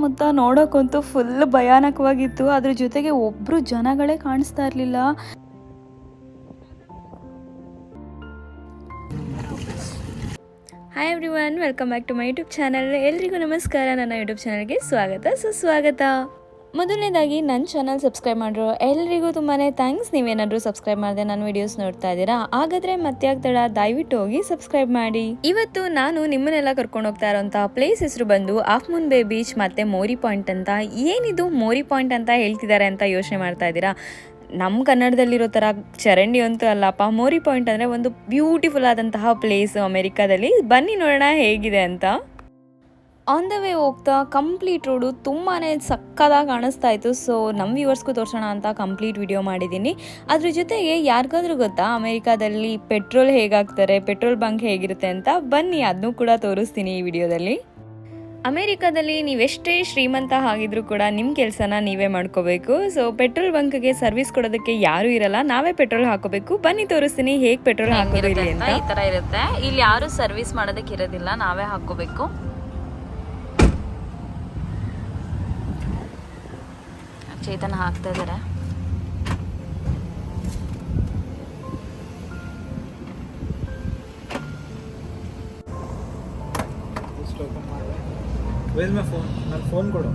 ಮುತ್ತ ನೋಡೋಕ್ಕಂತೂ ಫುಲ್ ಭಯಾನಕವಾಗಿತ್ತು. ಅದ್ರ ಜೊತೆಗೆ ಒಬ್ರು ಜನಗಳೇ ಕಾಣಿಸ್ತಾ ಇರಲಿಲ್ಲ. Hi everyone, welcome back to my YouTube channel. ಎಲ್ರಿಗೂ ನಮಸ್ಕಾರ. ನನ್ನ ಯೂಟ್ಯೂಬ್ ಚಾನಲ್ಗೆ ಸ್ವಾಗತ, ಸುಸ್ವಾಗತ. ಮೊದಲನೇದಾಗಿ ನನ್ನ ಚಾನಲ್ ಸಬ್ಸ್ಕ್ರೈಬ್ ಮಾಡಿರೋ ಎಲ್ರಿಗೂ ತುಂಬಾ ಥ್ಯಾಂಕ್ಸ್. ನೀವೇನಾದರೂ ಸಬ್ಸ್ಕ್ರೈಬ್ ಮಾಡಿದೆ ನನ್ನ ವಿಡಿಯೋಸ್ ನೋಡ್ತಾ ಇದ್ದೀರಾ, ಹಾಗಾದರೆ ಮತ್ತೆ ಆಗ್ತಡ ದಯವಿಟ್ಟು ಹೋಗಿ ಸಬ್ಸ್ಕ್ರೈಬ್ ಮಾಡಿ. ಇವತ್ತು ನಾನು ನಿಮ್ಮನ್ನೆಲ್ಲ ಕರ್ಕೊಂಡು ಹೋಗ್ತಾ ಇರೋಂಥ ಪ್ಲೇಸ್ ಹೆಸರು ಬಂದು ಹಾಫ್ ಮೂನ್ ಬೇ ಬೀಚ್ ಮತ್ತು ಮೋರಿ ಪಾಯಿಂಟ್ ಅಂತ. ಏನಿದು ಮೋರಿ ಪಾಯಿಂಟ್ ಅಂತ ಹೇಳ್ತಿದ್ದಾರೆ ಅಂತ ಯೋಚನೆ ಮಾಡ್ತಾ ಇದ್ದೀರಾ? ನಮ್ಮ ಕನ್ನಡದಲ್ಲಿರೋ ಥರ ಚರಂಡಿ ಅಂತೂ ಅಲ್ಲಪ್ಪ. ಮೋರಿ ಪಾಯಿಂಟ್ ಅಂದರೆ ಒಂದು ಬ್ಯೂಟಿಫುಲ್ ಆದಂತಹ ಪ್ಲೇಸು ಅಮೆರಿಕಾದಲ್ಲಿ. ಬನ್ನಿ ನೋಡೋಣ ಹೇಗಿದೆ ಅಂತ. ಆನ್ ದ ವೇ ಹೋಗ್ತಾ ಕಂಪ್ಲೀಟ್ ರೋಡು ತುಂಬಾ ಸಕ್ಕದಾಗಿ ಕಾಣಿಸ್ತಾ ಇತ್ತು. ಸೊ ನಮ್ಮ ವ್ಯೂವರ್ಸ್ಗೂ ತೋರಿಸೋಣ ಅಂತ ಕಂಪ್ಲೀಟ್ ವಿಡಿಯೋ ಮಾಡಿದ್ದೀನಿ. ಅದ್ರ ಜೊತೆಗೆ ಯಾರಿಗಾದ್ರೂ ಗೊತ್ತಾ ಅಮೆರಿಕಾದಲ್ಲಿ ಪೆಟ್ರೋಲ್ ಹೇಗಾಗ್ತಾರೆ, ಪೆಟ್ರೋಲ್ ಬಂಕ್ ಹೇಗಿರುತ್ತೆ ಅಂತ? ಬನ್ನಿ ಅದನ್ನೂ ಕೂಡ ತೋರಿಸ್ತೀನಿ ಈ ವಿಡಿಯೋದಲ್ಲಿ. ಅಮೇರಿಕಾದಲ್ಲಿ ನೀವೆಷ್ಟೇ ಶ್ರೀಮಂತ ಆಗಿದ್ರೂ ಕೂಡ ನಿಮ್ಮ ಕೆಲಸನ ನೀವೇ ಮಾಡ್ಕೋಬೇಕು. ಸೊ ಪೆಟ್ರೋಲ್ ಬಂಕ್ಗೆ ಸರ್ವಿಸ್ ಕೊಡೋದಕ್ಕೆ ಯಾರೂ ಇರಲ್ಲ, ನಾವೇ ಪೆಟ್ರೋಲ್ ಹಾಕೋಬೇಕು. ಬನ್ನಿ ತೋರಿಸ್ತೀನಿ ಹೇಗೆ ಪೆಟ್ರೋಲ್ ಹಾಕೋದು ಇಲ್ಲಿ ಅಂತ. ಈ ಥರ ಇರುತ್ತೆ. ಇಲ್ಲಿ ಯಾರು ಸರ್ವಿಸ್ ಮಾಡೋದಕ್ಕೆ ಇರೋದಿಲ್ಲ, ನಾವೇ ಹಾಕೋಬೇಕು. ಚೇತನ ಹಾಕ್ತಾ ಇದ್ದಾರೆ. ಫೋನ್ ಕೊಡು.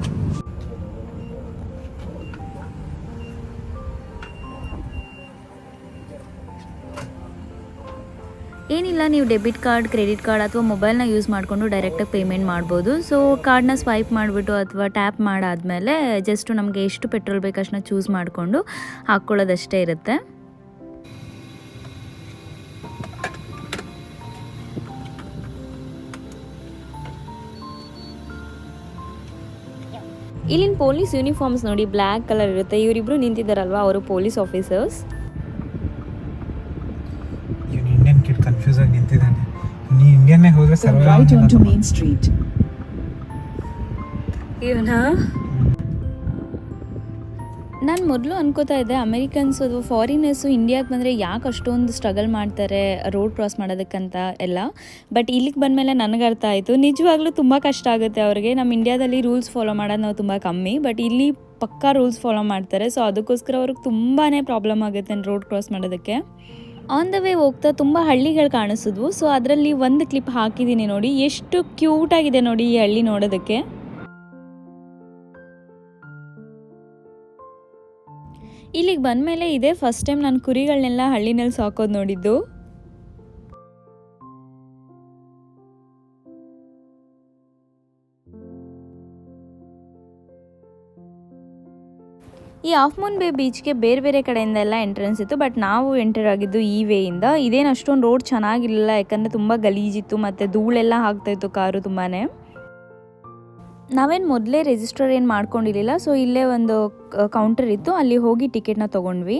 ಏನಿಲ್ಲ, ನೀವು ಡೆಬಿಟ್ ಕಾರ್ಡ್, ಕ್ರೆಡಿಟ್ ಕಾರ್ಡ್ ಅಥವಾ ಮೊಬೈಲ್ನ ಯೂಸ್ ಮಾಡಿಕೊಂಡು ಡೈರೆಕ್ಟಾಗಿ ಪೇಮೆಂಟ್ ಮಾಡ್ಬೋದು. ಸೊ ಕಾರ್ಡ್ನ ಸ್ವೈಪ್ ಮಾಡಿಬಿಟ್ಟು ಅಥವಾ ಟ್ಯಾಪ್ ಮಾಡಾದಮೇಲೆ ಜಸ್ಟು ನಮಗೆ ಎಷ್ಟು ಪೆಟ್ರೋಲ್ ಬೇಕು ಅಷ್ಟನ್ನ ಚೂಸ್ ಮಾಡಿಕೊಂಡು ಹಾಕ್ಕೊಳ್ಳೋದಷ್ಟೇ ಇರುತ್ತೆ. ಇಲ್ಲಿನ ಪೊಲೀಸ್ ಯೂನಿಫಾರ್ಮ್ಸ್ ನೋಡಿ, ಬ್ಲ್ಯಾಕ್ ಕಲರ್ ಇರುತ್ತೆ. ಇವರಿಬ್ರು ನಿಂತಿದ್ದಾರಲ್ವಾ, ಅವರು police officers. Indian kid confuse ಆಗಿ ನಿಂತಿದ್ದಾನೆ. ನೀ ಇಂಡಿಯನ್ನೇ ಹೋದ್ರೆ ನಾನು ಮೊದಲು ಅನ್ಕೋತಾ ಇದ್ದೆ ಅಮೆರಿಕನ್ಸ್ ಅಥವಾ ಫಾರಿನರ್ಸು ಇಂಡಿಯಾಗೆ ಬಂದರೆ ಯಾಕೆ ಅಷ್ಟೊಂದು ಸ್ಟ್ರಗಲ್ ಮಾಡ್ತಾರೆ ರೋಡ್ ಕ್ರಾಸ್ ಮಾಡೋದಕ್ಕಂತ ಎಲ್ಲ. ಬಟ್ ಇಲ್ಲಿಗೆ ಬಂದಮೇಲೆ ನನಗೆ ಅರ್ಥ ಆಯಿತು, ನಿಜವಾಗ್ಲೂ ತುಂಬ ಕಷ್ಟ ಆಗುತ್ತೆ ಅವ್ರಿಗೆ. ನಮ್ಮ ಇಂಡಿಯಾದಲ್ಲಿ ರೂಲ್ಸ್ ಫಾಲೋ ಮಾಡೋದು ನಾವು ತುಂಬ ಕಮ್ಮಿ, ಬಟ್ ಇಲ್ಲಿ ಪಕ್ಕಾ ರೂಲ್ಸ್ ಫಾಲೋ ಮಾಡ್ತಾರೆ. ಸೊ ಅದಕ್ಕೋಸ್ಕರ ಅವ್ರಿಗೆ ತುಂಬಾ ಪ್ರಾಬ್ಲಮ್ ಆಗುತ್ತೆ ರೋಡ್ ಕ್ರಾಸ್ ಮಾಡೋದಕ್ಕೆ. ಆನ್ ದ ವೇ ಹೋಗ್ತಾ ತುಂಬ ಹಳ್ಳಿಗಳು ಕಾಣಿಸಿದ್ವು. ಸೊ ಅದರಲ್ಲಿ ಒಂದು ಕ್ಲಿಪ್ ಹಾಕಿದ್ದೀನಿ ನೋಡಿ, ಎಷ್ಟು ಕ್ಯೂಟಾಗಿದೆ ನೋಡಿ ಈ ಹಳ್ಳಿ ನೋಡೋದಕ್ಕೆ. ಇಲ್ಲಿಗೆ ಬಂದಮೇಲೆ ಇದೇ ಫಸ್ಟ್ ಟೈಮ್ ನಾನು ಕುರಿಗಳನ್ನೆಲ್ಲ ಹಳ್ಳಿನಲ್ಲಿ ಸಾಕೋದು ನೋಡಿದ್ದು. ಈ ಹಾಫ್ ಮೂನ್ ಬೇ ಬೀಚ್ಗೆ ಬೇರೆ ಬೇರೆ ಕಡೆಯಿಂದ ಎಲ್ಲ ಎಂಟ್ರೆನ್ಸ್ ಇತ್ತು, ಬಟ್ ನಾವು ಎಂಟರ್ ಆಗಿದ್ದು ಈ ವೇಯಿಂದ. ಇದೇನು ಅಷ್ಟೊಂದು ರೋಡ್ ಚೆನ್ನಾಗಿರಲಿಲ್ಲ, ಯಾಕಂದರೆ ತುಂಬ ಗಲೀಜಿತ್ತು ಮತ್ತು ಧೂಳೆಲ್ಲ ಆಗ್ತಾಯಿತ್ತು ಕಾರು ತುಂಬಾ. ನಾವೇನು ಮೊದಲೇ ರಿಜಿಸ್ಟರ್ ಏನು ಮಾಡ್ಕೊಂಡಿರಲಿಲ್ಲ. ಸೊ ಇಲ್ಲೇ ಒಂದು ಕೌಂಟರ್ ಇತ್ತು, ಅಲ್ಲಿ ಹೋಗಿ ಟಿಕೆಟ್ನ ತೊಗೊಂಡ್ವಿ.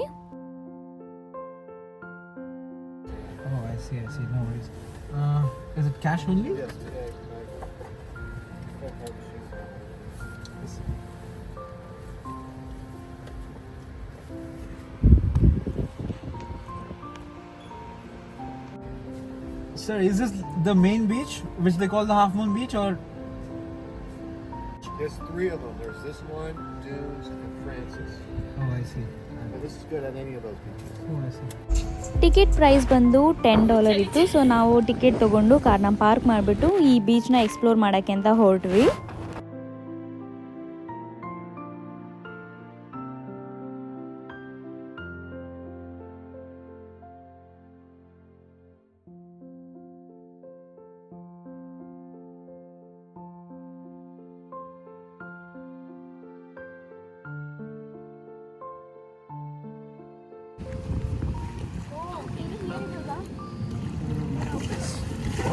Sir, is this the main beach which they call the Half Moon Beach, or? There's three of them. There's this one, Dunes, and Francis. Oh, I see. And this is good at any of those beaches. Oh, I see. Ticket price ಬಂದು $10 ಇತ್ತು. So ನಾವು ticket ತೊಗೊಂಡು ಕಾರ್ನ park ಮಾಡಿಬಿಟ್ಟು ಈ ಬೀಚ್ನ explore ಮಾಡೋಕ್ಕೆ ಅಂತ ಹೊರಟ್ವಿ.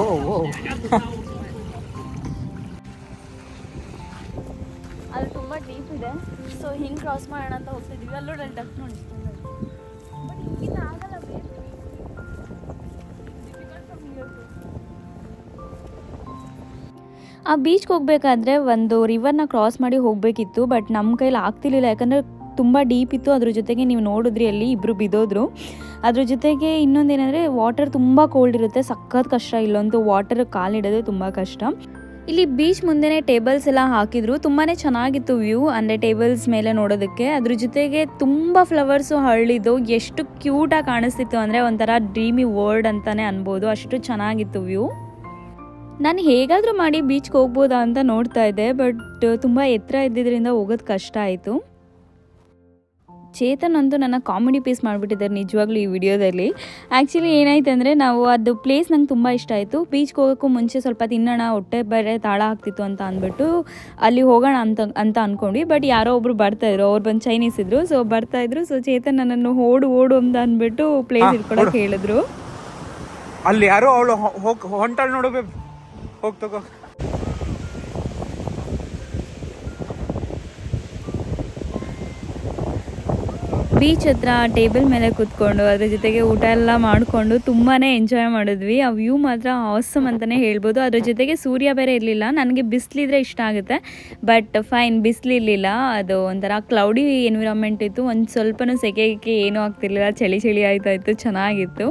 Oh, whoa. ಅಲ್ಲಿ ತುಂಬ ಡೀಪ್ ಇದೆ. ಸೊ ಹಿಂಗೆ ಕ್ರಾಸ್ ಮಾಡೋಣ ಅಂತ ಹೋಗ್ತಿದ್ವಿ. ಅಲ್ಲೋಡಿ ಅಲ್ಲಿ ಡಕ್ ನೋಡಿ. ಬಟ್ ಹಿಂಗಿನ್ನ ಆಗಲ್ಲ. ಆ ಬೀಚ್ಗೆ ಹೋಗಬೇಕಾದ್ರೆ ಒಂದು ರಿವರ್ನ ಕ್ರಾಸ್ ಮಾಡಿ ಹೋಗಬೇಕಿತ್ತು, ಬಟ್ ನಮ್ಮ ಕೈಲಿ ಆಗ್ತಿರ್ಲಿಲ್ಲ, ಯಾಕಂದರೆ ತುಂಬ ಡೀಪ್ ಇತ್ತು. ಅದ್ರ ಜೊತೆಗೆ ನೀವು ನೋಡಿದ್ರಿ ಅಲ್ಲಿ ಇಬ್ಬರು ಬಿದ್ದೋದ್ರು. ಅದ್ರ ಜೊತೆಗೆ ಇನ್ನೊಂದೇನೆಂದರೆ ವಾಟರ್ ತುಂಬ ಕೋಲ್ಡ್ ಇರುತ್ತೆ, ಸಖತ್ ಕಷ್ಟ. ಇಲ್ಲಂತೂ ವಾಟರ್ ಕಾಲಿಡೋದು ತುಂಬ ಕಷ್ಟ. ಇಲ್ಲಿ ಬೀಚ್ ಮುಂದೆನೇ ಟೇಬಲ್ಸ್ ಎಲ್ಲ ಹಾಕಿದ್ರು, ತುಂಬಾ ಚೆನ್ನಾಗಿತ್ತು ವ್ಯೂ, ಅಂದರೆ ಟೇಬಲ್ಸ್ ಮೇಲೆ ನೋಡೋದಕ್ಕೆ. ಅದ್ರ ಜೊತೆಗೆ ತುಂಬ ಫ್ಲವರ್ಸು ಹರಳಿದ್ದು, ಎಷ್ಟು ಕ್ಯೂಟಾಗಿ ಕಾಣಿಸ್ತಿತ್ತು ಅಂದರೆ ಒಂಥರ ಡ್ರೀಮಿ ವರ್ಲ್ಡ್ ಅಂತಲೇ ಅನ್ಬೋದು, ಅಷ್ಟು ಚೆನ್ನಾಗಿತ್ತು ವ್ಯೂ. ನಾನು ಹೇಗಾದರೂ ಮಾಡಿ ಬೀಚ್ಗೆ ಹೋಗ್ಬೋದಾ ಅಂತ ನೋಡ್ತಾ ಇದ್ದೆ, ಬಟ್ ತುಂಬ ಎತ್ತರ ಇದ್ದಿದ್ದರಿಂದ ಹೋಗೋದು ಕಷ್ಟ ಆಯಿತು. ಚೇತನ್ ಅಂತೂ ನನ್ನ ಕಾಮಿಡಿ ಪೀಸ್ ಮಾಡಿಬಿಟ್ಟಿದ್ದಾರೆ ನಿಜವಾಗ್ಲೂ ಈ ವಿಡಿಯೋದಲ್ಲಿ. ಆ್ಯಕ್ಚುಲಿ ಏನಾಯ್ತು ಅಂದರೆ, ನಾವು ಅದು ಪ್ಲೇಸ್ ನಂಗೆ ತುಂಬ ಇಷ್ಟ ಆಯಿತು. ಬೀಚ್ಗೆ ಹೋಗೋಕ್ಕೂ ಮುಂಚೆ ಸ್ವಲ್ಪ ತಿನ್ನೋಣ, ಹೊಟ್ಟೆ ಬೇರೆ ತಾಳ ಆಗ್ತಿತ್ತು ಅಂತ ಅಂದ್ಬಿಟ್ಟು ಅಲ್ಲಿ ಹೋಗೋಣ ಅಂತ ಅಂದ್ಕೊಂಡ್ವಿ. ಬಟ್ ಯಾರೋ ಒಬ್ಬರು ಬರ್ತಾಯಿದ್ರು, ಅವ್ರು ಬಂದು ಚೈನೀಸ್ ಇದ್ದರು. ಸೊ ಬರ್ತಾಯಿದ್ರು. ಸೊ ಚೇತನ್ ನನ್ನನ್ನು ಓಡು ಅಂತ ಅಂದ್ಬಿಟ್ಟು ಪ್ಲೇಸ್ ಇಟ್ಕೊಳಕ್ಕೆ ಹೇಳಿದ್ರು. ಅಲ್ಲಿ ಯಾರೋ ಅವಳು ಹೊಂಟಾಳು ನೋಡು, ಹೋಗಿ ತಗೋ. ಬೀಚ್ ಹತ್ರ ಟೇಬಲ್ ಮೇಲೆ ಕೂತ್ಕೊಂಡು ಅದ್ರ ಜೊತೆಗೆ ಊಟ ಎಲ್ಲ ಮಾಡಿಕೊಂಡು ತುಂಬಾ ಎಂಜಾಯ್ ಮಾಡಿದ್ವಿ. ಆ ವ್ಯೂ ಮಾತ್ರ ಆಸಮ್ ಅಂತಲೇ ಹೇಳ್ಬೋದು. ಅದ್ರ ಜೊತೆಗೆ ಸೂರ್ಯ ಬೇರೆ ಇರಲಿಲ್ಲ. ನನಗೆ ಬಿಸಿಲಿದ್ರೆ ಇಷ್ಟ ಆಗುತ್ತೆ, ಬಟ್ ಫೈನ್ ಬಿಸಿಲಿರಲಿಲ್ಲ. ಅದು ಒಂಥರ ಕ್ಲೌಡಿ ಎನ್ವಿರಾನ್ಮೆಂಟ್ ಇತ್ತು. ಒಂದು ಸ್ವಲ್ಪನೂ ಸೆಕೆಗೆ ಏನೂ ಆಗ್ತಿರ್ಲಿಲ್ಲ, ಚಳಿ ಆಯ್ತಾಯಿತ್ತು, ಚೆನ್ನಾಗಿತ್ತು.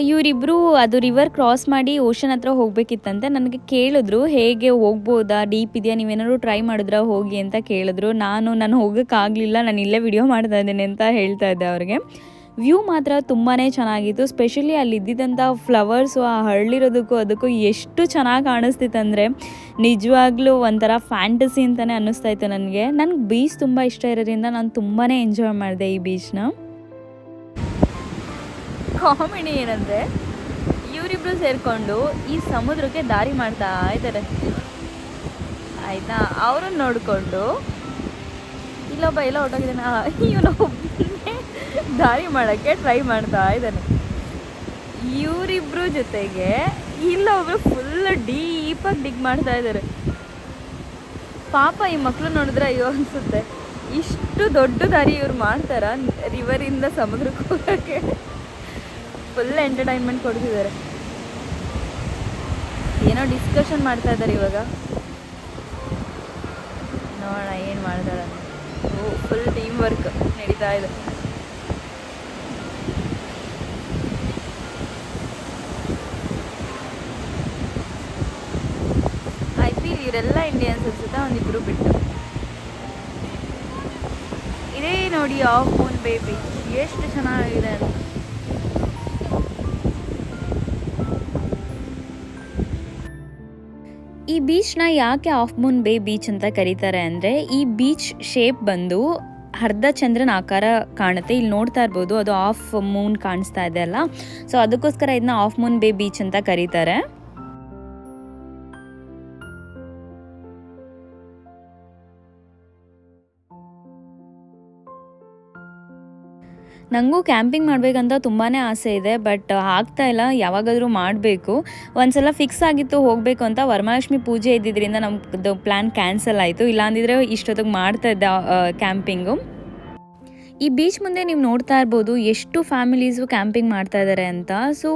ಇವರಿಬ್ಬರು ಅದು ರಿವರ್ ಕ್ರಾಸ್ ಮಾಡಿ ಓಷನ್ ಹತ್ರ ಹೋಗಬೇಕಿತ್ತಂತೆ. ನನಗೆ ಕೇಳಿದ್ರು ಹೇಗೆ ಹೋಗ್ಬೋದಾ, ಡೀಪ್ ಇದೆಯಾ, ನೀವೇನಾದ್ರು ಟ್ರೈ ಮಾಡಿದ್ರಾ ಹೋಗಿ ಅಂತ ಕೇಳಿದ್ರು. ನಾನು ಹೋಗೋಕ್ಕಾಗಲಿಲ್ಲ, ನಾನು ಇಲ್ಲೇ ವಿಡಿಯೋ ಮಾಡ್ತಾ ಇದ್ದೀನಿ ಅಂತ ಹೇಳ್ತಾ ಇದ್ದೆ ಅವ್ರಿಗೆ. ವ್ಯೂ ಮಾತ್ರ ತುಂಬಾ ಚೆನ್ನಾಗಿತ್ತು. ಸ್ಪೆಷಲಿ ಅಲ್ಲಿ ಇದ್ದಿದ್ದಂಥ ಫ್ಲವರ್ಸು, ಆ ಹರಳಿರೋದಕ್ಕೂ ಅದಕ್ಕೂ ಎಷ್ಟು ಚೆನ್ನಾಗಿ ಕಾಣಿಸ್ತಿತ್ತಂದರೆ ನಿಜವಾಗ್ಲೂ ಒಂಥರ ಫ್ಯಾಂಟಸಿ ಅಂತಲೇ ಅನ್ನಿಸ್ತಾ ಇತ್ತು ನನಗೆ. ನನಗೆ ಬೀಚ್ ತುಂಬ ಇಷ್ಟ ಇರೋದ್ರಿಂದ ನಾನು ತುಂಬಾ ಎಂಜಾಯ್ ಮಾಡಿದೆ ಈ ಬೀಚ್ನ. ಕಾಮಿಡಿ ಏನಂದರೆ, ಇವರಿಬ್ಬರು ಸೇರಿಕೊಂಡು ಈ ಸಮುದ್ರಕ್ಕೆ ದಾರಿ ಮಾಡ್ತಾ ಇದ್ದಾರೆ ಆಯಿತಾ. ಅವ್ರನ್ನ ನೋಡಿಕೊಂಡು ಇಲ್ಲೊಬ್ಬ ಎಲ್ಲ ಹೊಟ್ಟೋಗಿದ್ದಾನೆ, ಇವನೊಬ್ಬನೇ ದಾರಿ ಮಾಡೋಕ್ಕೆ ಟ್ರೈ ಮಾಡ್ತಾ ಇದ್ದಾನೆ. ಇವರಿಬ್ಬರು ಜೊತೆಗೆ ಇಲ್ಲೊಬ್ರು ಫುಲ್ ಡೀಪಾಗಿ ಡಿಗ್ ಮಾಡ್ತಾ ಇದ್ದಾರೆ. ಪಾಪ ಈ ಮಕ್ಕಳು ನೋಡಿದ್ರೆ ಅಯ್ಯೋ ಅನಿಸುತ್ತೆ, ಇಷ್ಟು ದೊಡ್ಡ ದಾರಿ ಇವ್ರು ಮಾಡ್ತಾರ ರಿವರಿಂದ ಸಮುದ್ರಕ್ಕೆ ಹೋಗೋಕ್ಕೆ. ಫುಲ್ ಎಂಟರ್ಟೈನ್ಮೆಂಟ್ ಕೊಡ್ತಿದ್ದಾರೆ. ಏನೋ ಡಿಸ್ಕಷನ್ ಮಾಡ್ತಾ ಇದ್ದಾರೆ ಇವಾಗ, ನೋಡೋಣ ಏನು ಮಾಡ್ತಾಳೆ. ಫುಲ್ ಟೀಮ್ ವರ್ಕ್ ನಡೀತಾ ಇದೆ. ಐ ಫೀಲ್ ಇವರೆಲ್ಲ ಇಂಡಿಯನ್ಸ್ ಅನ್ಸುತ್ತೆ, ಒಂದಿಬ್ರು ಬಿಟ್ಟು. ಇದೇ ನೋಡಿ ಆಫ್ ಮೂನ್ ಬೇ ಬೀಚ್, ಎಷ್ಟು ಚೆನ್ನಾಗಿದೆ ಅಂತ. ಈ ಬೀಚ್ನ ಯಾಕೆ ಆಫ್ ಮೂನ್ ಬೇ ಬೀಚ್ ಅಂತ ಕರೀತಾರೆ ಅಂದರೆ, ಈ ಬೀಚ್ ಶೇಪ್ ಬಂದು ಅರ್ಧ ಚಂದ್ರನ ಆಕಾರ ಕಾಣುತ್ತೆ. ಇಲ್ಲಿ ನೋಡ್ತಾ ಇರ್ಬೋದು, ಅದು ಆಫ್ ಮೂನ್ ಕಾಣಿಸ್ತಾ ಇದೆ ಅಲ್ಲ, ಸೊ ಅದಕ್ಕೋಸ್ಕರ ಇದನ್ನ ಆಫ್ ಮೂನ್ ಬೇ ಬೀಚ್ ಅಂತ ಕರೀತಾರೆ. ನನಗೂ ಕ್ಯಾಂಪಿಂಗ್ ಮಾಡಬೇಕಂತ ತುಂಬಾ ಆಸೆ ಇದೆ, ಬಟ್ ಆಗ್ತಾ ಇಲ್ಲ. ಯಾವಾಗಾದರೂ ಮಾಡಬೇಕು. ಒಂದ್ಸಲ ಫಿಕ್ಸ್ ಆಗಿತ್ತು ಹೋಗಬೇಕು ಅಂತ. ವರಮಹಾಲಕ್ಷ್ಮಿ ಪೂಜೆ ಇದ್ದಿದ್ದರಿಂದ ನಮ್ಮದು ಪ್ಲ್ಯಾನ್ ಕ್ಯಾನ್ಸಲ್ ಆಯಿತು. ಇಲ್ಲಾಂದಿದ್ರೆ ಇಷ್ಟೊತ್ತಿಗೆ ಮಾಡ್ತಾ ಇದ್ದೆ ಕ್ಯಾಂಪಿಂಗು. ಈ ಬೀಚ್ ಮುಂದೆ ನೀವು ನೋಡ್ತಾ ಇರ್ಬೋದು ಎಷ್ಟು ಫ್ಯಾಮಿಲೀಸು ಕ್ಯಾಂಪಿಂಗ್ ಮಾಡ್ತಾ ಇದ್ದಾರೆ ಅಂತ. ಸೊ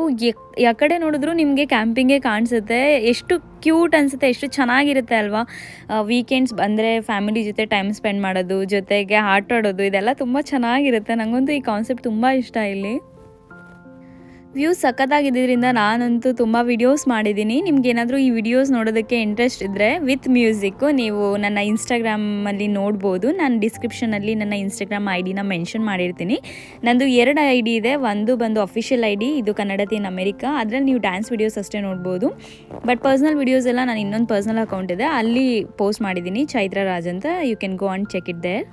ಯಾಕಡೆ ನೋಡಿದ್ರು ನಿಮಗೆ ಕ್ಯಾಂಪಿಂಗೇ ಕಾಣಿಸುತ್ತೆ. ಎಷ್ಟು ಕ್ಯೂಟ್ ಅನಿಸುತ್ತೆ, ಎಷ್ಟು ಚೆನ್ನಾಗಿರುತ್ತೆ ಅಲ್ವಾ. ವೀಕೆಂಡ್ಸ್ ಬಂದರೆ ಫ್ಯಾಮಿಲಿ ಜೊತೆ ಟೈಮ್ ಸ್ಪೆಂಡ್ ಮಾಡೋದು, ಜೊತೆಗೆ ಆಟ ಆಡೋದು, ಇದೆಲ್ಲ ತುಂಬ ಚೆನ್ನಾಗಿರುತ್ತೆ. ನನಗಂತೂ ಈ ಕಾನ್ಸೆಪ್ಟ್ ತುಂಬ ಇಷ್ಟ. ಇಲ್ಲಿ ವ್ಯೂ ಸಖತ್ತಾಗಿದ್ದರಿಂದ ನಾನಂತೂ ತುಂಬ ವಿಡಿಯೋಸ್ ಮಾಡಿದ್ದೀನಿ. ನಿಮ್ಗೇನಾದರೂ ಈ ವಿಡಿಯೋಸ್ ನೋಡೋದಕ್ಕೆ ಇಂಟ್ರೆಸ್ಟ್ ಇದ್ದರೆ ವಿತ್ ಮ್ಯೂಸಿಕ್ಕು ನೀವು ನನ್ನ ಇನ್ಸ್ಟಾಗ್ರಾಮಲ್ಲಿ ನೋಡ್ಬೋದು. ನಾನು ಡಿಸ್ಕ್ರಿಪ್ಷನಲ್ಲಿ ನನ್ನ ಇನ್ಸ್ಟಾಗ್ರಾಮ್ ID ಮೆನ್ಷನ್ ಮಾಡಿರ್ತೀನಿ. ನಂದು 2 ID ಇದೆ. ಒಂದು ಬಂದು ಅಫಿಷಿಯಲ್ ID, ಇದು ಕನ್ನಡತಿ ಇನ್ ಅಮೆರಿಕಾ. ಅದರಲ್ಲಿ ನೀವು ಡ್ಯಾನ್ಸ್ ವಿಡಿಯೋಸ್ ಅಷ್ಟೇ ನೋಡ್ಬೋದು. ಬಟ್ ಪರ್ಸ್ನಲ್ ವಿಡಿಯೋಸ್ ಎಲ್ಲ ನಾನು ಇನ್ನೊಂದು ಪರ್ಸ್ನಲ್ ಅಕೌಂಟ್ ಇದೆ, ಅಲ್ಲಿ ಪೋಸ್ಟ್ ಮಾಡಿದ್ದೀನಿ, ಚೈತ್ರ ರಾಜ್ ಅಂತ. You can go and check it there.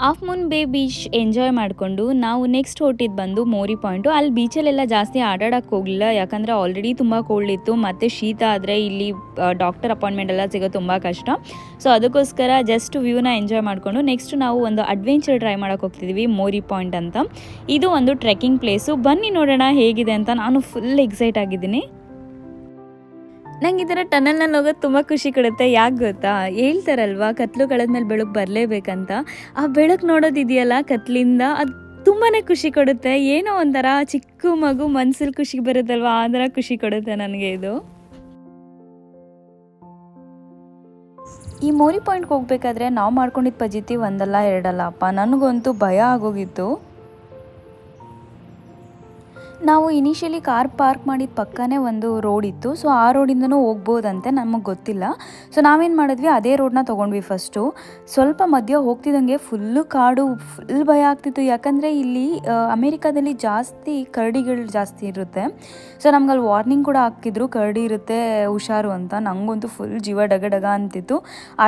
Half Moon Bay beach enjoy ಮಾಡಿಕೊಂಡು ನಾವು ನೆಕ್ಸ್ಟ್ ಹೊಟ್ಟಿದ್ದು ಬಂದು ಮೋರಿ ಪಾಯಿಂಟು. ಅಲ್ಲಿ ಬೀಚಲ್ಲೆಲ್ಲ ಜಾಸ್ತಿ ಆಟಾಡೋಕ್ಕೆ ಹೋಗಲಿಲ್ಲ, ಯಾಕಂದರೆ ಆಲ್ರೆಡಿ ತುಂಬ ಕೋಲ್ಡ್ ಇತ್ತು. ಮತ್ತು ಶೀತ ಆದರೆ ಇಲ್ಲಿ ಡಾಕ್ಟರ್ ಅಪಾಯಿಂಟ್ಮೆಂಟ್ ಎಲ್ಲ ಸಿಗೋದು ತುಂಬ ಕಷ್ಟ. ಸೊ ಅದಕ್ಕೋಸ್ಕರ ಜಸ್ಟ್ ವ್ಯೂನ ಎಂಜಾಯ್ ಮಾಡಿಕೊಂಡು ನೆಕ್ಸ್ಟ್ ನಾವು ಒಂದು ಅಡ್ವೆಂಚರ್ ಟ್ರೈ ಮಾಡೋಕ್ಕೆ ಹೋಗ್ತಿದ್ದೀವಿ, ಮೋರಿ ಪಾಯಿಂಟ್ ಅಂತ. ಇದು ಒಂದು ಟ್ರೆಕ್ಕಿಂಗ್ ಪ್ಲೇಸು. ಬನ್ನಿ ನೋಡೋಣ ಹೇಗಿದೆ ಅಂತ. ನಾನು ಫುಲ್ ಎಕ್ಸೈಟ್ ಆಗಿದ್ದೀನಿ. ನಂಗೆ ಈ ಥರ ಟನಲ್ನಲ್ಲಿ ಹೋಗೋದು ತುಂಬ ಖುಷಿ ಕೊಡುತ್ತೆ. ಯಾಕೆ ಗೊತ್ತಾ, ಹೇಳ್ತಾರಲ್ವ ಕತ್ಲು ಕಳೆದ್ಮೇಲೆ ಬೆಳಕು ಬರಲೇಬೇಕಂತ. ಆ ಬೆಳಕು ನೋಡೋದಿದೆಯಲ್ಲ ಕತ್ಲಿಂದ, ಅದು ತುಂಬಾ ಖುಷಿ ಕೊಡುತ್ತೆ. ಏನೋ ಒಂಥರ ಚಿಕ್ಕ ಮಗು ಮನ್ಸಲ್ಲಿ ಖುಷಿ ಬರುತ್ತಲ್ವ, ಆ ಥರ ಖುಷಿ ಕೊಡುತ್ತೆ ನನಗೆ ಇದು. ಈ ಮೋರಿ ಪಾಯಿಂಟ್ಗೆ ಹೋಗ್ಬೇಕಾದ್ರೆ ನಾವು ಮಾಡ್ಕೊಂಡಿದ್ದ ಪಜಿತಿ ಒಂದಲ್ಲ ಎರಡಲ್ಲ ಅಪ್ಪ, ನನಗಂತೂ ಭಯ ಆಗೋಗಿತ್ತು. ನಾವು ಇನಿಷಿಯಲಿ ಕಾರ್ ಪಾರ್ಕ್ ಮಾಡಿದ ಪಕ್ಕನೇ ಒಂದು ರೋಡ್ ಇತ್ತು. ಸೊ ಆ ರೋಡಿಂದನೂ ಹೋಗ್ಬೋದಂತೆ, ನಮಗೆ ಗೊತ್ತಿಲ್ಲ. ಸೊ ನಾವೇನು ಮಾಡಿದ್ವಿ, ಅದೇ ರೋಡನ್ನ ತೊಗೊಂಡ್ವಿ ಫಸ್ಟು. ಸ್ವಲ್ಪ ಮಧ್ಯ ಹೋಗ್ತಿದ್ದಂಗೆ ಫುಲ್ಲು ಕಾಡು, ಫುಲ್ ಭಯ ಆಗ್ತಿತ್ತು. ಯಾಕಂದರೆ ಇಲ್ಲಿ ಅಮೇರಿಕಾದಲ್ಲಿ ಜಾಸ್ತಿ ಕರಡಿಗಳು ಜಾಸ್ತಿ ಇರುತ್ತೆ. ಸೊ ನಮ್ಗೆ ಅಲ್ಲಿ ವಾರ್ನಿಂಗ್ ಕೂಡ ಹಾಕಿದ್ರು, ಕರಡಿ ಇರುತ್ತೆ ಹುಷಾರು ಅಂತ. ನನಗಂತೂ ಫುಲ್ ಜೀವ ಡಗ ಅಂತಿತ್ತು.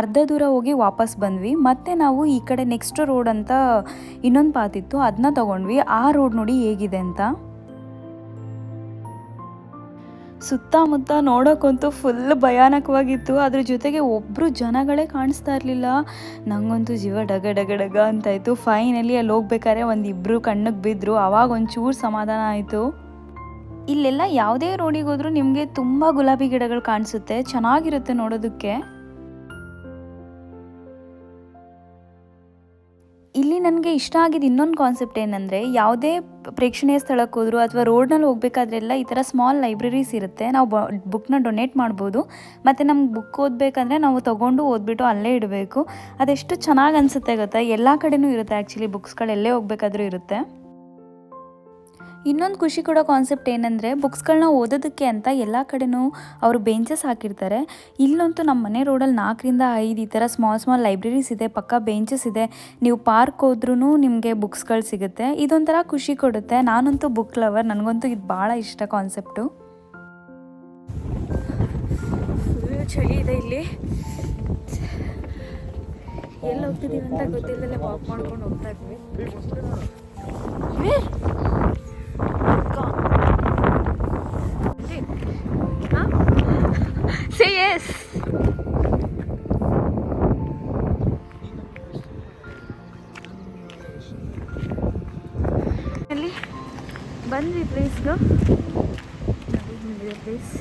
ಅರ್ಧ ದೂರ ಹೋಗಿ ವಾಪಸ್ ಬಂದ್ವಿ. ಮತ್ತು ನಾವು ಈ ಕಡೆ ನೆಕ್ಸ್ಟ್ ರೋಡ್ ಅಂತ ಇನ್ನೊಂದು ಪಾತಿತ್ತು, ಅದನ್ನ ತೊಗೊಂಡ್ವಿ. ಆ ರೋಡ್ ನೋಡಿ ಹೇಗಿದೆ ಅಂತ. ಸುತ್ತಮುತ್ತ ನೋಡೋಕ್ಕಂತೂ ಫುಲ್ ಭಯಾನಕವಾಗಿತ್ತು. ಅದ್ರ ಜೊತೆಗೆ ಒಬ್ಬರು ಜನಗಳೇ ಕಾಣಿಸ್ತಾ ಇರಲಿಲ್ಲ. ನನಗಂತೂ ಜೀವ ಡಗ ಅಂತಾಯಿತು. ಫೈನಲಿ ಅಲ್ಲಿ ಹೋಗ್ಬೇಕಾದ್ರೆ ಒಂದಿಬ್ಬರು ಕಣ್ಣಿಗೆ ಬಿದ್ದರು. ಆವಾಗ ಒಂಚೂರು ಸಮಾಧಾನ ಆಯಿತು. ಇಲ್ಲೆಲ್ಲ ಯಾವುದೇ ರೋಡಿಗೆ ಹೋದ್ರೂ ನಿಮಗೆ ತುಂಬ ಗುಲಾಬಿ ಗಿಡಗಳು ಕಾಣಿಸುತ್ತೆ, ಚೆನ್ನಾಗಿರುತ್ತೆ ನೋಡೋದಕ್ಕೆ. ಇಲ್ಲಿ ನನಗೆ ಇಷ್ಟ ಆಗಿದ್ದು ಇನ್ನೊಂದು ಕಾನ್ಸೆಪ್ಟ್ ಏನಂದರೆ, ಯಾವುದೇ ಪ್ರೇಕ್ಷಣೀಯ ಸ್ಥಳಕ್ಕೆ ಹೋದ್ರು ಅಥವಾ ರೋಡ್ನಲ್ಲಿ ಹೋಗ್ಬೇಕಾದ್ರೆಲ್ಲ ಈ ಥರ ಸ್ಮಾಲ್ ಲೈಬ್ರರೀಸ್ ಇರುತ್ತೆ. ನಾವು ಬುಕ್ನ ಡೊನೇಟ್ ಮಾಡ್ಬೋದು. ಮತ್ತು ನಮ್ಗೆ ಬುಕ್ ಓದಬೇಕಂದ್ರೆ ನಾವು ತೊಗೊಂಡು ಓದ್ಬಿಟ್ಟು ಅಲ್ಲೇ ಇಡಬೇಕು. ಅದೆಷ್ಟು ಚೆನ್ನಾಗಿ ಅನಿಸುತ್ತೆ ಗೊತ್ತಾ. ಎಲ್ಲ ಕಡೆನೂ ಇರುತ್ತೆ ಆ್ಯಕ್ಚುಲಿ, ಬುಕ್ಸ್ಗಳು ಎಲ್ಲೇ ಹೋಗ್ಬೇಕಾದ್ರೂ ಇರುತ್ತೆ. ಇನ್ನೊಂದು ಖುಷಿ ಕೊಡೋ ಕಾನ್ಸೆಪ್ಟ್ ಏನಂದರೆ, ಬುಕ್ಸ್ಗಳನ್ನ ಓದೋದಕ್ಕೆ ಅಂತ ಎಲ್ಲ ಕಡೆನೂ ಅವರು ಬೆಂಚಸ್ ಹಾಕಿರ್ತಾರೆ. ಇಲ್ಲಂತೂ ನಮ್ಮ ಮನೆ ರೋಡಲ್ಲಿ 4ರಿಂದ 5 ಈ ಥರ ಸ್ಮಾಲ್ ಲೈಬ್ರರೀಸ್ ಇದೆ, ಪಕ್ಕ ಬೆಂಚಸ್ ಇದೆ. ನೀವು ಪಾರ್ಕ್ ಹೋದ್ರೂ ನಿಮಗೆ ಬುಕ್ಸ್ಗಳು ಸಿಗುತ್ತೆ. ಇದೊಂಥರ ಖುಷಿ ಕೊಡುತ್ತೆ. ನಾನಂತೂ ಬುಕ್ ಲವರ್, ನನಗಂತೂ ಇದು ಭಾಳ ಇಷ್ಟ ಕಾನ್ಸೆಪ್ಟು. ಫುಲ್ ಚಳಿ ಇದೆ ಇಲ್ಲಿ. ಎಲ್ಲಿ ಹೋಗ್ತಿದ್ದೀವಿ ಅಂತ ಗೊತ್ತಿಲ್ಲದಲ್ಲೇ ವಾಕ್ ಮಾಡ್ಕೊಂಡು ಹೋಗ್ತಾ ಇದ್ವಿ. Say yes. ಅಲ್ಲಿ ಬಂದ್ವಿ ಪ್ಲೇಸ್ಗೆ. ಪ್ಲೇಸ್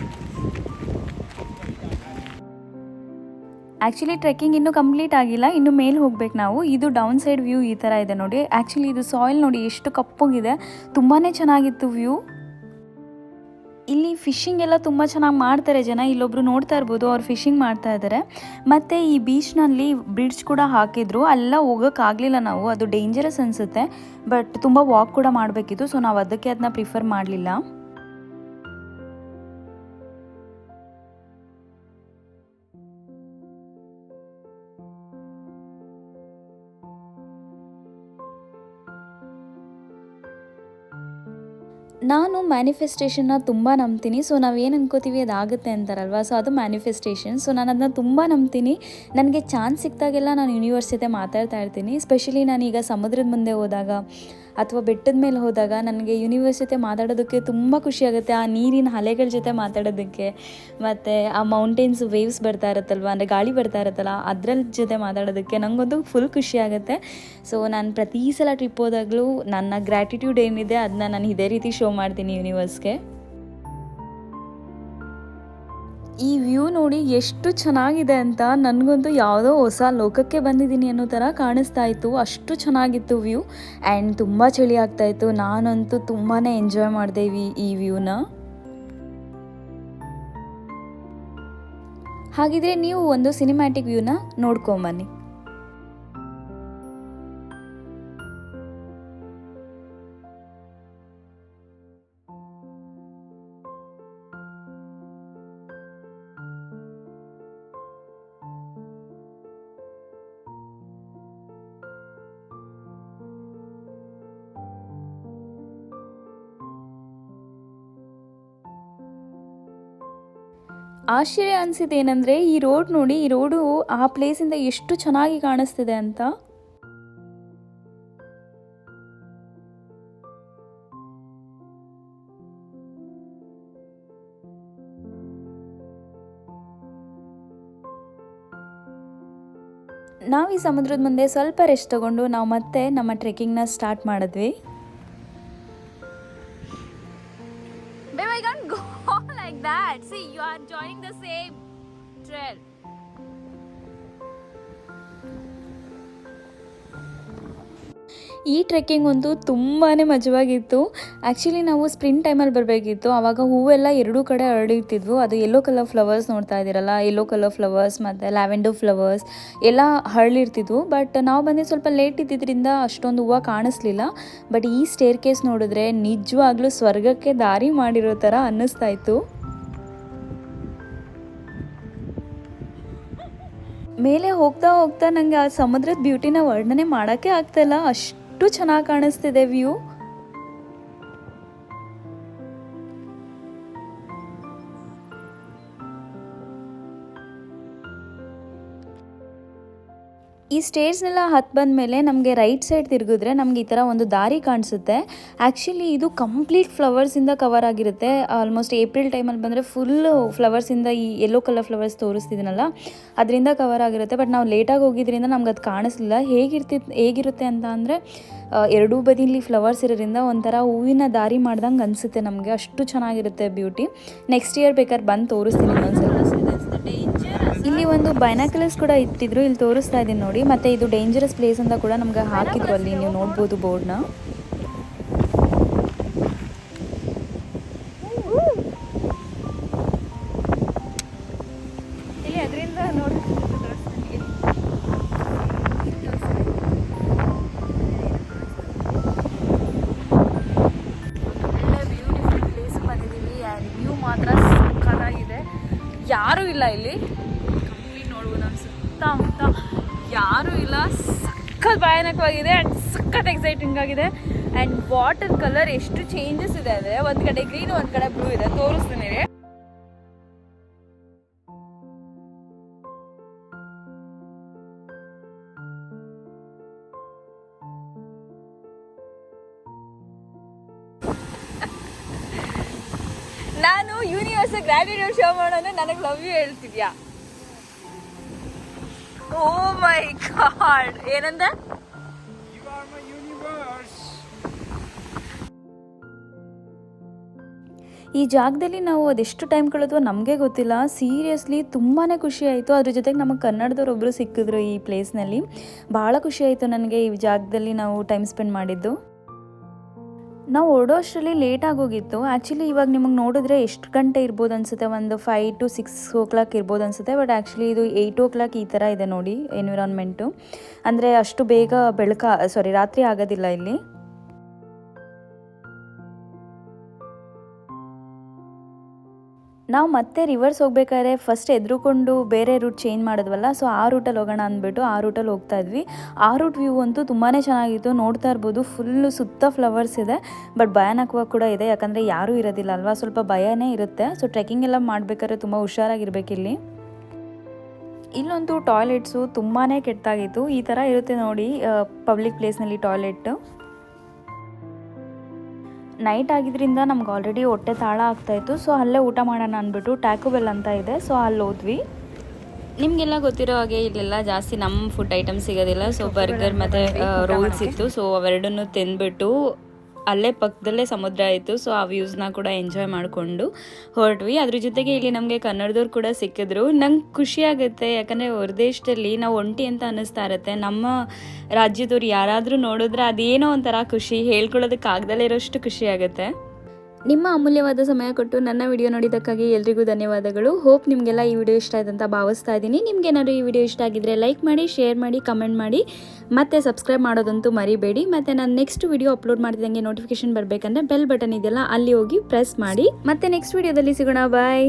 ಆ್ಯಕ್ಚುಲಿ ಟ್ರೆಕ್ಕಿಂಗ್ ಇನ್ನೂ ಕಂಪ್ಲೀಟ್ ಆಗಿಲ್ಲ, ಇನ್ನು ಮೇಲೆ ಹೋಗ್ಬೇಕು ನಾವು. ಇದು ಡೌನ್ ಸೈಡ್ ವ್ಯೂ ಈ ಥರ ಇದೆ ನೋಡಿ. ಆ್ಯಕ್ಚುಲಿ ಇದು ಸಾಯಿಲ್ ನೋಡಿ ಎಷ್ಟು ಕಪ್ಪಗಿದೆ, ತುಂಬಾ ಚೆನ್ನಾಗಿತ್ತು ವ್ಯೂ. ಇಲ್ಲಿ ಫಿಶಿಂಗ್ ಎಲ್ಲ ತುಂಬ ಚೆನ್ನಾಗಿ ಮಾಡ್ತಾರೆ ಜನ. ಇಲ್ಲೊಬ್ರು ನೋಡ್ತಾ ಇರ್ಬೋದು, ಅವ್ರು ಫಿಶಿಂಗ್ ಮಾಡ್ತಾ ಇದ್ದಾರೆ. ಮತ್ತು ಈ ಬೀಚ್ನಲ್ಲಿ ಬ್ರಿಡ್ಜ್ ಕೂಡ ಹಾಕಿದ್ರು. ಅಲ್ಲ ಹೋಗೋಕ್ಕಾಗಲಿಲ್ಲ ನಾವು, ಅದು ಡೇಂಜರಸ್ ಅನಿಸುತ್ತೆ. ಬಟ್ ತುಂಬ ವಾಕ್ ಕೂಡ ಮಾಡಬೇಕಿತ್ತು. ಸೊ ನಾವು ಅದಕ್ಕೆ ಅದನ್ನ ಪ್ರಿಫರ್ ಮಾಡಲಿಲ್ಲ. ನಾನು ಮ್ಯಾನಿಫೆಸ್ಟೇಷನ್ನ ತುಂಬ ನಂಬ್ತೀನಿ. ಸೊ ನಾವೇನು ಅನ್ಕೋತೀವಿ ಅದಾಗುತ್ತೆ ಅಂತಾರಲ್ವ, ಸೊ ಅದು ಮ್ಯಾನಿಫೆಸ್ಟೇಷನ್. ಸೊ ನಾನು ಅದನ್ನ ತುಂಬ ನಂಬ್ತೀನಿ. ನನಗೆ ಚಾನ್ಸ್ ಸಿಕ್ಕಿದಾಗೆಲ್ಲ ನಾನು ಯೂನಿವರ್ಸ್ ಜೊತೆ ಮಾತಾಡ್ತಾ ಇರ್ತೀನಿ. ಸ್ಪೆಷಲಿ ನಾನೀಗ ಸಮುದ್ರದ ಮುಂದೆ ಹೋದಾಗ ಅಥವಾ ಬೆಟ್ಟದ ಮೇಲೆ ಹೋದಾಗ ನನಗೆ ಯೂನಿವರ್ಸ್ ಜೊತೆ ಮಾತಾಡೋದಕ್ಕೆ ತುಂಬ ಖುಷಿಯಾಗುತ್ತೆ. ಆ ನೀರಿನ ಅಲೆಗಳ ಜೊತೆ ಮಾತಾಡೋದಕ್ಕೆ, ಮತ್ತು ಆ ಮೌಂಟೇನ್ಸ್ ವೇವ್ಸ್ ಬರ್ತಾ ಇರುತ್ತಲ್ವ, ಅಂದರೆ ಗಾಳಿ ಬರ್ತಾ ಇರುತ್ತಲ್ಲ, ಅದ್ರ ಜೊತೆ ಮಾತಾಡೋದಕ್ಕೆ ನನಗೊಂದು ಫುಲ್ ಖುಷಿಯಾಗುತ್ತೆ. ಸೊ ನಾನು ಪ್ರತಿ ಸಲ ಟ್ರಿಪ್ ಹೋದಾಗಲೂ ನನ್ನ ಗ್ರ್ಯಾಟಿಟ್ಯೂಡ್ ಏನಿದೆ ಅದನ್ನ ನಾನು ಇದೇ ರೀತಿ ಶೋ ಮಾಡ್ತೀನಿ ಯೂನಿವರ್ಸ್ಗೆ. ಈ ವ್ಯೂ ನೋಡಿ ಎಷ್ಟು ಚೆನ್ನಾಗಿದೆ ಅಂತ. ನನಗಂತೂ ಯಾವುದೋ ಹೊಸ ಲೋಕಕ್ಕೆ ಬಂದಿದ್ದೀನಿ ಅನ್ನೋ ಥರ ಕಾಣಿಸ್ತಾ ಇತ್ತು. ಅಷ್ಟು ಚೆನ್ನಾಗಿತ್ತು ವ್ಯೂ. ಆ್ಯಂಡ್ ತುಂಬ ಚಳಿ ಆಗ್ತಾಯಿತ್ತು. ನಾನಂತೂ ತುಂಬಾ ಎಂಜಾಯ್ ಮಾಡಿದೆ ಈ ವ್ಯೂನ. ಹಾಗಿದ್ರೆ ನೀವು ಒಂದು ಸಿನಿಮ್ಯಾಟಿಕ್ ವ್ಯೂನ ನೋಡ್ಕೊಂಬನ್ನಿ. ಆಶ್ಚರ್ಯ ಅನಿಸಿದ್ದೇನೆಂದರೆ, ಈ ರೋಡ್ ನೋಡಿ, ಈ ರೋಡು ಆ ಪ್ಲೇಸಿಂದ ಎಷ್ಟು ಚೆನ್ನಾಗಿ ಕಾಣಿಸ್ತಿದೆ ಅಂತ. ನಾವು ಈ ಸಮುದ್ರದ ಮುಂದೆ ಸ್ವಲ್ಪ ರೆಸ್ಟ್ ತಗೊಂಡು ನಾವು ಮತ್ತೆ ನಮ್ಮ ಟ್ರೆಕ್ಕಿಂಗ್ನ ಸ್ಟಾರ್ಟ್ ಮಾಡಿದ್ವಿ. Babe, I can't go like that. See, you are joining the same trail. ಈ ಟ್ರೆಕ್ಕಿಂಗ್ ಅಂತೂ ತುಂಬಾ ಮಜವಾಗಿತ್ತು. ಆ್ಯಕ್ಚುಲಿ ನಾವು ಸ್ಪ್ರಿಂಗ್ ಟೈಮಲ್ಲಿ ಬರಬೇಕಿತ್ತು. ಆವಾಗ ಹೂವೆಲ್ಲ ಎರಡೂ ಕಡೆ ಹರಡಿರ್ತಿದ್ವು. ಅದು ಯೆಲ್ಲೋ ಕಲರ್ ಫ್ಲವರ್ಸ್ ನೋಡ್ತಾ ಇದ್ದೀರಲ್ಲ, ಯೆಲ್ಲೋ ಕಲರ್ ಫ್ಲವರ್ಸ್ ಮತ್ತು ಲ್ಯಾವೆಂಡರ್ ಫ್ಲವರ್ಸ್ ಎಲ್ಲ ಹರಳಿರ್ತಿದ್ವು. ಬಟ್ ನಾವು ಬಂದು ಸ್ವಲ್ಪ ಲೇಟ್ ಇದ್ದಿದ್ದರಿಂದ ಅಷ್ಟೊಂದು ಹೂವು ಕಾಣಿಸ್ಲಿಲ್ಲ. ಬಟ್ ಈ ಸ್ಟೇರ್ ಕೇಸ್ ನೋಡಿದ್ರೆ ನಿಜವಾಗ್ಲೂ ಸ್ವರ್ಗಕ್ಕೆ ದಾರಿ ಮಾಡಿರೋ ಥರ ಅನ್ನಿಸ್ತಾ ಇತ್ತು. ಮೇಲೆ ಹೋಗ್ತಾ ಹೋಗ್ತಾ ನನಗೆ ಆ ಸಮುದ್ರದ ಬ್ಯೂಟಿನ ವರ್ಣನೆ ಮಾಡೋಕ್ಕೆ ಆಗ್ತಾಯಿಲ್ಲ, ಅಷ್ಟು ಚೆನ್ನಾಗಿ ಕಾಣಿಸ್ತಿದೆ ವ್ಯೂ. ಈ ಸ್ಟೇರ್ಸ್ನೆಲ್ಲ ಹತ್ತು ಬಂದಮೇಲೆ ನಮಗೆ ರೈಟ್ ಸೈಡ್ ತಿರುಗಿದ್ರೆ ನಮಗೆ ಈ ಥರ ಒಂದು ದಾರಿ ಕಾಣಿಸುತ್ತೆ. ಆ್ಯಕ್ಚುಲಿ ಇದು ಕಂಪ್ಲೀಟ್ ಫ್ಲವರ್ಸಿಂದ ಕವರ್ ಆಗಿರುತ್ತೆ. ಆಲ್ಮೋಸ್ಟ್ ಏಪ್ರಿಲ್ ಟೈಮಲ್ಲಿ ಬಂದರೆ ಫುಲ್ಲು ಫ್ಲವರ್ಸಿಂದ ಈ ಯೆಲ್ಲೋ ಕಲರ್ ಫ್ಲವರ್ಸ್ ತೋರಿಸ್ತಿದ್ದೀನಲ್ಲ ಅದರಿಂದ ಕವರ್ ಆಗಿರುತ್ತೆ. ಬಟ್ ನಾವು ಲೇಟಾಗಿ ಹೋಗಿದ್ರಿಂದ ನಮ್ಗೆ ಅದು ಕಾಣಿಸ್ಲಿಲ್ಲ. ಹೇಗಿರುತ್ತೆ ಅಂತ ಅಂದರೆ ಎರಡೂ ಬದಿಲಿ ಫ್ಲವರ್ಸ್ ಇರೋದ್ರಿಂದ ಒಂಥರ ಹೂವಿನ ದಾರಿ ಮಾಡ್ದಂಗೆ ಅನಿಸುತ್ತೆ ನಮಗೆ. ಅಷ್ಟು ಚೆನ್ನಾಗಿರುತ್ತೆ ಬ್ಯೂಟಿ. ನೆಕ್ಸ್ಟ್ ಇಯರ್ ಬೇಕಾದ್ರೆ ಬಂದು ತೋರಿಸ್ತೀನಿ ಇನ್ನೊಂದ್ಸಲ. ಇಲ್ಲಿ ಒಂದು ಬೈನಾಕ್ಯುಲರ್ಸ್ ಕೂಡ ಇಟ್ಟಿದ್ರು, ಇಲ್ಲಿ ತೋರಿಸ್ತಾ ಇದ್ದೀನಿ ನೋಡಿ. ಮತ್ತು ಇದು ಡೇಂಜರಸ್ ಪ್ಲೇಸ್ ಅಂತ ಕೂಡ ನಮ್ಗೆ ಹಾಕಿದ್ರು, ಅಲ್ಲಿ ನೀವು ನೋಡ್ಬೋದು ಬೋರ್ಡ್ನ. ಇಲ್ಲಿ ಅದರಿಂದ ನೋಡಿ ಬ್ಯೂಟಿಫುಲ್ ಪ್ಲೇಸ್ ಬಂದಿದ್ದೀವಿ. ವ್ಯೂ ಮಾತ್ರ ಸಕ್ಕತ್ತಾಗಿದೆ. ಯಾರೂ ಇಲ್ಲ ಇಲ್ಲಿ, ಕಂಪ್ಲೀಟ್ ನೋಡ್ಬೋದು. ನಮ್ಮ ಸುತ್ತಮುತ್ತ ಯಾರೂ ಇಲ್ಲ. ಸಖತ್ ಭಯಾನಕವಾಗಿದೆ ಆ್ಯಂಡ್ ಸಖತ್ ಎಕ್ಸೈಟಿಂಗ್ ಆಗಿದೆ. ಆ್ಯಂಡ್ ವಾಟರ್ ಕಲರ್ ಎಷ್ಟು ಚೇಂಜಸ್ ಇದೆ ಅಂದರೆ ಒಂದು ಕಡೆ ಗ್ರೀನ್ ಒಂದು ಕಡೆ ಬ್ಲೂ ಇದೆ. ತೋರಿಸ್ತೀನಿ ರೀ. ನಾನು ಯೂನಿವರ್ಸ್ ಗ್ರಾಟಿಟ್ಯೂಡ್ ಶೋ ಮಾಡೋಣ, ನನಗೆ ಲವ್ ಯು ಹೇಳ್ತಿದ್ಯಾ? ಓ ಮೈ ಗಾಡ್, ಏನಂದ? You are my universe. ಈ ಜಾಗದಲ್ಲಿ ನಾವು ಅದೆಷ್ಟು ಟೈಮ್ ಕಳೆದ್ವೋ ನಮಗೆ ಗೊತ್ತಿಲ್ಲ. ಸೀರಿಯಸ್ಲಿ ತುಂಬಾ ಖುಷಿ ಆಯಿತು. ಅದ್ರ ಜೊತೆಗೆ ನಮಗೆ ಕನ್ನಡದವರೊಬ್ಬರು ಸಿಕ್ಕಿದ್ರು ಈ ಪ್ಲೇಸ್ನಲ್ಲಿ. ಭಾಳ ಖುಷಿ ಆಯಿತು ನನಗೆ ಈ ಜಾಗದಲ್ಲಿ ನಾವು ಟೈಮ್ ಸ್ಪೆಂಡ್ ಮಾಡಿದ್ದು. ನಾವು ಹೊರಡೋ ಅಷ್ಟರಲ್ಲಿ ಲೇಟ್ ಆಗೋಗಿತ್ತು. ಆ್ಯಕ್ಚುಲಿ ಇವಾಗ ನಿಮಗೆ ನೋಡಿದ್ರೆ ಎಷ್ಟು ಗಂಟೆ ಇರ್ಬೋದು ಅನಿಸುತ್ತೆ, ಒಂದು 5 to 6 o'clock ಇರ್ಬೋದು ಅನಿಸುತ್ತೆ. ಬಟ್ ಆ್ಯಕ್ಚುಲಿ ಇದು 8 o'clock ಈ ಥರ ಇದೆ ನೋಡಿ ಎನ್ವಿರಾನ್ಮೆಂಟು. ಅಂದರೆ ಅಷ್ಟು ಬೇಗ ರಾತ್ರಿ ಆಗೋದಿಲ್ಲ ಇಲ್ಲಿ. ನಾವು ಮತ್ತೆ ರಿವರ್ಸ್ ಹೋಗ್ಬೇಕಾದ್ರೆ ಫಸ್ಟ್ ಎದುರುಕೊಂಡು ಬೇರೆ ರೂಟ್ ಚೇಂಜ್ ಮಾಡಿದ್ವಲ್ಲ, ಸೊ ಆ ರೂಟಲ್ಲಿ ಹೋಗೋಣ ಅಂದ್ಬಿಟ್ಟು ಆ ರೂಟಲ್ಲಿ ಹೋಗ್ತಾ ಇದ್ವಿ. ಆ ರೂಟ್ ವ್ಯೂ ಅಂತೂ ತುಂಬಾ ಚೆನ್ನಾಗಿತ್ತು. ನೋಡ್ತಾ ಇರ್ಬೋದು ಫುಲ್ಲು ಸುತ್ತ ಫ್ಲವರ್ಸ್ ಇದೆ. ಬಟ್ ಭಯಾನಕವಾಗಿ ಕೂಡ ಇದೆ, ಯಾಕಂದರೆ ಯಾರೂ ಇರೋದಿಲ್ಲ ಅಲ್ವಾ, ಸ್ವಲ್ಪ ಭಯನೇ ಇರುತ್ತೆ. ಸೊ ಟ್ರೆಕ್ಕಿಂಗ್ ಎಲ್ಲ ಮಾಡಬೇಕಾದ್ರೆ ತುಂಬ ಹುಷಾರಾಗಿರ್ಬೇಕಿಲ್ಲಿ. ಇಲ್ಲೊಂದು ಟಾಯ್ಲೆಟ್ಸು ತುಂಬಾ ಕೆಟ್ಟಾಗಿತ್ತು. ಈ ಥರ ಇರುತ್ತೆ ನೋಡಿ ಪಬ್ಲಿಕ್ ಪ್ಲೇಸ್ನಲ್ಲಿ ಟಾಯ್ಲೆಟ್. ನೈಟ್ ಆಗಿದ್ದರಿಂದ ನಮ್ಗೆ ಆಲ್ರೆಡಿ ಹೊಟ್ಟೆ ತಾಳ ಆಗ್ತಾಯಿತ್ತು. ಸೊ ಅಲ್ಲೇ ಊಟ ಮಾಡೋಣ ಅಂದ್ಬಿಟ್ಟು ಟ್ಯಾಕೋ ಬೆಲ್ ಅಂತ ಇದೆ, ಸೊ ಅಲ್ಲಿ ಹೋದ್ವಿ. ನಿಮಗೆಲ್ಲ ಗೊತ್ತಿರೋ ಹಾಗೆ ಇಲ್ಲೆಲ್ಲ ಜಾಸ್ತಿ ನಮ್ಮ ಫುಡ್ ಐಟಮ್ಸ್ ಸಿಗೋದಿಲ್ಲ. ಸೊ ಬರ್ಗರ್ ಮತ್ತು ರೋಲ್ಸ್ ಇತ್ತು. ಸೊ ಅವೆರಡನ್ನೂ ತಿಂದ್ಬಿಟ್ಟು ಅಲ್ಲೇ ಪಕ್ಕದಲ್ಲೇ ಸಮುದ್ರ ಇತ್ತು. ಸೊ ಆ ವ್ಯೂಸ್ನ ಕೂಡ ಎಂಜಾಯ್ ಮಾಡಿಕೊಂಡು ಹೊರಟ್ವಿ. ಅದ್ರ ಜೊತೆಗೆ ಇಲ್ಲಿ ನಮಗೆ ಕನ್ನಡದವ್ರು ಕೂಡ ಸಿಕ್ಕಿದ್ರು. ನಂಗೆ ಖುಷಿ ಆಗುತ್ತೆ, ಯಾಕಂದರೆ ಹೊರದೇಶದಲ್ಲಿ ನಾವು ಒಂಟಿ ಅಂತ ಅನ್ನಿಸ್ತಾ ಇರುತ್ತೆ. ನಮ್ಮ ರಾಜ್ಯದವ್ರು ಯಾರಾದರೂ ನೋಡಿದ್ರೆ ಅದೇನೋ ಒಂಥರ ಖುಷಿ, ಹೇಳ್ಕೊಳ್ಳೋದಕ್ಕೆ ಆಗದಲ್ಲೇ ಇರೋಷ್ಟು ಖುಷಿ ಆಗುತ್ತೆ. ನಿಮ್ಮ ಅಮೂಲ್ಯವಾದ ಸಮಯ ಕೊಟ್ಟು ನನ್ನ ವಿಡಿಯೋ ನೋಡಿದ್ದಕ್ಕಾಗಿ ಎಲ್ರಿಗೂ ಧನ್ಯವಾದಗಳು. ಹೋಪ್ ನಿಮಗೆಲ್ಲ ಈ ವಿಡಿಯೋ ಇಷ್ಟ ಆಯ್ತು ಅಂತ ಭಾವಿಸ್ತಾ ಇದ್ದೀನಿ. ನಿಮ್ಗೇನಾದ್ರು ಈ ವಿಡಿಯೋ ಇಷ್ಟ ಆಗಿದ್ರೆ ಲೈಕ್ ಮಾಡಿ, ಶೇರ್ ಮಾಡಿ, ಕಮೆಂಟ್ ಮಾಡಿ, ಮತ್ತು ಸಬ್ಸ್ಕ್ರೈಬ್ ಮಾಡೋದಂತೂ ಮರಿಬೇಡಿ. ಮತ್ತು ನಾನು ನೆಕ್ಸ್ಟ್ ವಿಡಿಯೋ ಅಪ್ಲೋಡ್ ಮಾಡ್ತಿದ್ದಂಗೆ ನೋಟಿಫಿಕೇಶನ್ ಬರಬೇಕಂದ್ರೆ ಬೆಲ್ ಬಟನ್ ಇದೆಯಲ್ಲ ಅಲ್ಲಿ ಹೋಗಿ ಪ್ರೆಸ್ ಮಾಡಿ. ಮತ್ತೆ ನೆಕ್ಸ್ಟ್ ವಿಡಿಯೋದಲ್ಲಿ ಸಿಗೋಣ. ಬಾಯ್.